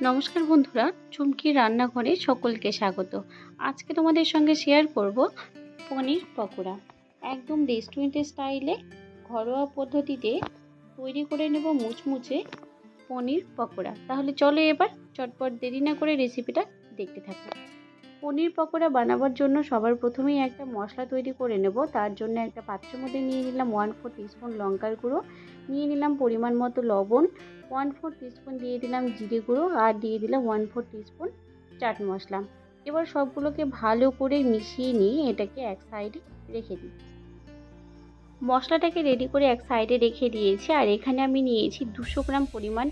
নমস্কার বন্ধুরা, চুমকির রান্নাঘরে সকলকে স্বাগত। আজকে তোমাদের সঙ্গে শেয়ার করব পনির পকোড়া। একদম রেস্টুরেন্টের স্টাইলে ঘরোয়া পদ্ধতিতে তৈরি করে নেব মুচমুচে পনির পকোড়া। তাহলে চলো এবার চটপট দেরি না করে রেসিপিটা দেখতে থাকো। পনির পকোড়া বানাবার জন্য সবার প্রথমেই একটা মশলা তৈরি করে নেব। তার জন্য একটা পাত্রের মধ্যে নিয়ে নিলাম 1/4 টিস্পুন লঙ্কার গুঁড়ো, নিয়ে নিলাম পরিমাণ মতো লবণ, 1/4 টিস্পুন দিয়ে দিলাম জিরে গুঁড়ো, আর দিয়ে দিলাম 1/4 টিস্পুন চাট মশলা। এবার সবগুলোকে ভালো করে মিশিয়ে নিয়ে এটাকে এক সাইডে রেখে দিই। মশলাটাকে রেডি করে এক সাইডে রেখে দিয়েছি। আর এখানে আমি নিয়েছি 200 গ্রাম পরিমাণ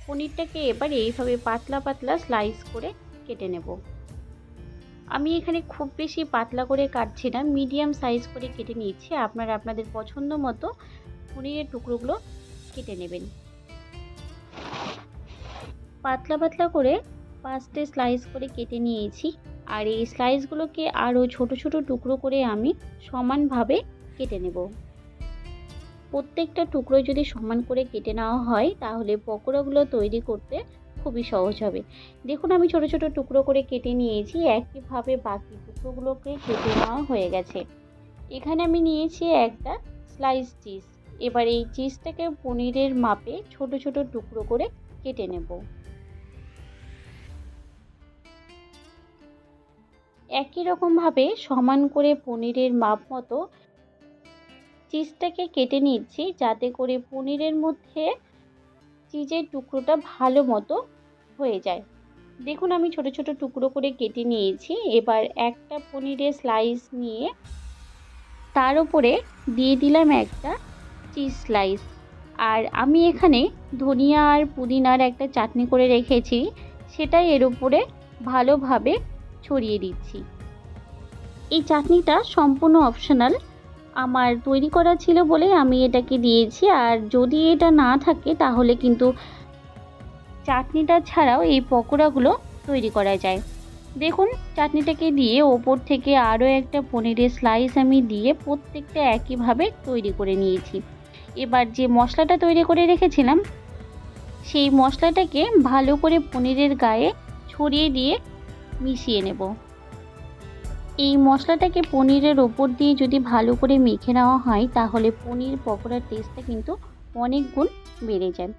পনিরটাকে এবার এইভাবে পাতলা পাতলা স্লাইস করে কেটে নেব। আমি এখানে খুব বেশি পাতলা করে কাটছি না, মিডিয়াম সাইজ করে কেটে নিয়েছি। আপনারা আপনাদের পছন্দ মতো পনিরের টুকরোগুলো কেটে নেবেন। পাতলা পাতলা করে 5টে স্লাইস করে কেটে নিয়েছি। আর এই স্লাইসগুলোকে আরও ছোট ছোট টুকরো করে আমি সমানভাবে কেটে নেব। প্রত্যেকটা টুকরো যদি সমান করে কেটে নেওয়া হয় তাহলে পকোড়াগুলো তৈরি করতে খুবই সহজ হবে। দেখুন আমি ছোট ছোট টুকরো করে কেটে নিয়েছি। একইভাবে বাকি টুকরোগুলোকে কেটে নেওয়া হয়ে গেছে। এখানে আমি নিয়েছি একটা স্লাইস চিজ। এবার এই চিজটাকে পনিরের মাপে ছোট ছোট টুকরো করে কেটে নেব। একই রকমভাবে সমান করে পনিরের মাপ মতো চিজটাকে কেটে নিচ্ছি, যাতে করে পনিরের মধ্যে চিজের টুকরোটা ভালো মতো হয়ে যায়। দেখুন আমি ছোট ছোট টুকরো করে কেটে নিয়েছি। এবার একটা পনিরের স্লাইস নিয়ে তার উপরে দিয়ে দিলাম একটা চিজ স্লাইস। আর আমি এখানে ধনিয়া আর পুদিনার একটা চাটনি করে রেখেছি, সেটাই এর উপরে ভালোভাবে ছড়িয়ে দিচ্ছি। এই চাটনিটা সম্পূর্ণ অপশনাল, আমার তৈরি করা ছিল বলে আমি এটাকে দিয়েছি। আর যদি এটা না থাকে তাহলে কিন্তু চাটনিটা ছাড়াও এই পকোড়াগুলো তৈরি করা যায়। দেখুন চাটনিটাকে দিয়ে ওপর থেকে আরও একটা পনিরের স্লাইস আমি দিয়ে প্রত্যেকটা একইভাবে তৈরি করে নিয়েছি। এবার যে মশলাটা তৈরি করে রেখেছিলাম সেই মশলাটাকে ভালো করে পনিরের গায়ে ছড়িয়ে দিয়ে মিশিয়ে নেব। এই মশলাটাকে পনিরের ওপর দিয়ে যদি ভালো করে মেখে নেওয়া হয় তাহলে পনির পকোড়ার টেস্টটা কিন্তু অনেক গুণ বেড়ে যায়।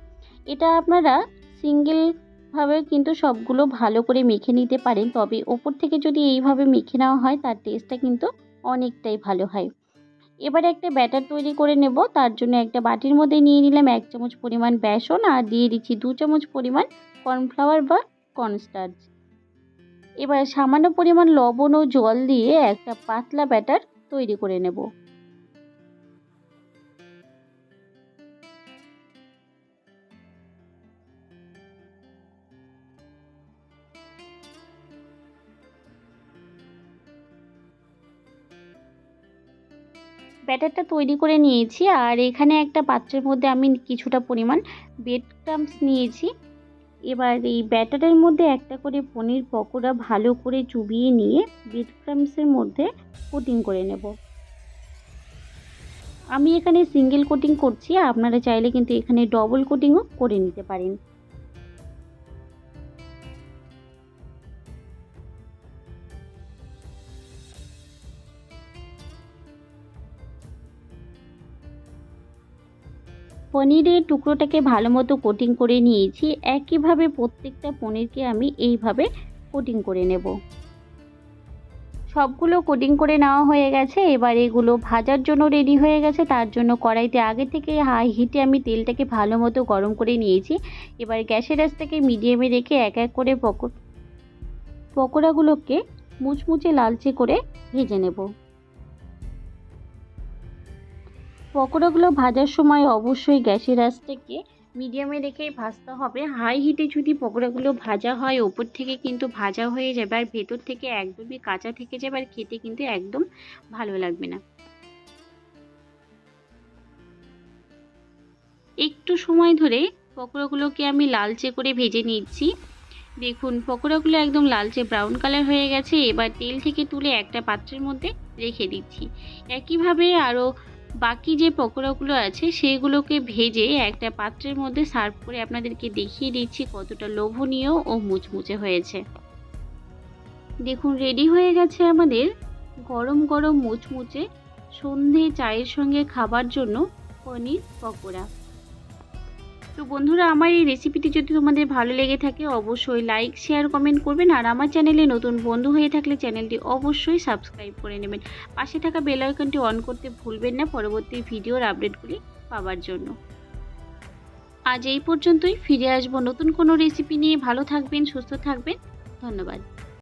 এটা আপনারা সিঙ্গেলভাবে কিন্তু সবগুলো ভালো করে মেখে নিতে পারেন, তবে ওপর থেকে যদি এইভাবে মেখে নেওয়া হয় তার টেস্টটা কিন্তু অনেকটাই ভালো হয়। এবার একটা ব্যাটার তৈরি করে নেব। তার জন্য একটা বাটির মধ্যে নিয়ে নিলাম 1 চামচ পরিমাণ বেসন, আর দিয়ে দিচ্ছি 2 চামচ পরিমাণ কর্নফ্লাওয়ার বা কর্নস্টার্চ। এবার সামান্য পরিমাণ লবণ ও জল দিয়ে একটা পাতলা ব্যাটার তৈরি করে নেব। ব্যাটারটা তৈরি করে নিয়েছি। আর এখানে একটা পাত্রের মধ্যে আমি কিছুটা পরিমাণ ব্রেড ক্রাম্বস নিয়েছি। এবার এই ব্যাটারের মধ্যে একটা করে পনির পকোড়া ভালো করে চুবিয়ে নিয়ে ব্রেড ক্রাম্বসের মধ্যে কোটিং করে নেব। আমি এখানে সিঙ্গেল কোটিং করছি, আপনারা চাইলে কিন্তু এখানে ডবল কোটিংও করে নিতে পারেন। পনিরের টুকরোটাকে ভালো মতো কোটিং করে নিয়েছি। একইভাবে প্রত্যেকটা পনিরকে আমি এইভাবে কোটিং করে নেব। সবগুলো কোটিং করে নেওয়া হয়ে গেছে। এবার এগুলো ভাজার জন্য রেডি হয়ে গেছে। তার জন্য কড়াইতে আগে থেকে হাই হিটে আমি তেলটাকে ভালো মতো গরম করে নিয়েছি। এবার গ্যাসের আঁচটাকে মিডিয়ামে রেখে এক এক করে পকোড়াগুলোকে মুচমুচে লালচে করে ভেজে নেব। পকোড়াগুলো ভাজার সময় অবশ্যই গ্যাসের আঁচটাকে মিডিয়ামে রেখেই ভাজতে হবে। হাই হিটে যদি পকোড়াগুলো ভাজা হয় ওপর থেকে কিন্তু ভাজা হয়ে যাবে আর ভেতর থেকে একদমই কাঁচা থেকে যাবে, আর খেতে কিন্তু একদম ভালো লাগবে না। একটু সময় ধরে পকোড়াগুলোকে আমি লালচে করে ভেজে নিচ্ছি। দেখুন পকোড়াগুলো একদম লালচে ব্রাউন কালার হয়ে গেছে। এবার তেল থেকে তুলে একটা পাত্রের মধ্যে রেখে দিচ্ছি। একইভাবে আরও বাকি যে পকোড়াগুলো আছে সেগুলোকে ভেজে একটা পাত্রের মধ্যে সার্ভ করে আপনাদেরকে দেখিয়ে দিচ্ছি কতটা লোভনীয় ও মুচমুচে হয়েছে। দেখুন রেডি হয়ে গেছে আমাদের গরম গরম মুচমুচে সন্ধে চায়ের সঙ্গে খাবার জন্য পনির পকোড়া। তো বন্ধুরা, আমার এই রেসিপিটি যদি তোমাদের ভালো লেগে থাকে অবশ্যই লাইক শেয়ার কমেন্ট করবেন, আর আমার চ্যানেলে নতুন বন্ধু হয়ে থাকলে চ্যানেলটি অবশ্যই সাবস্ক্রাইব করে নেবেন। পাশে থাকা বেল আইকনটি অন করতে ভুলবেন না পরবর্তী ভিডিওর আপডেটগুলি পাওয়ার জন্য। আজ এই পর্যন্তই, ফিরে আসবো নতুন কোনো রেসিপি নিয়ে। ভালো থাকবেন, সুস্থ থাকবেন, ধন্যবাদ।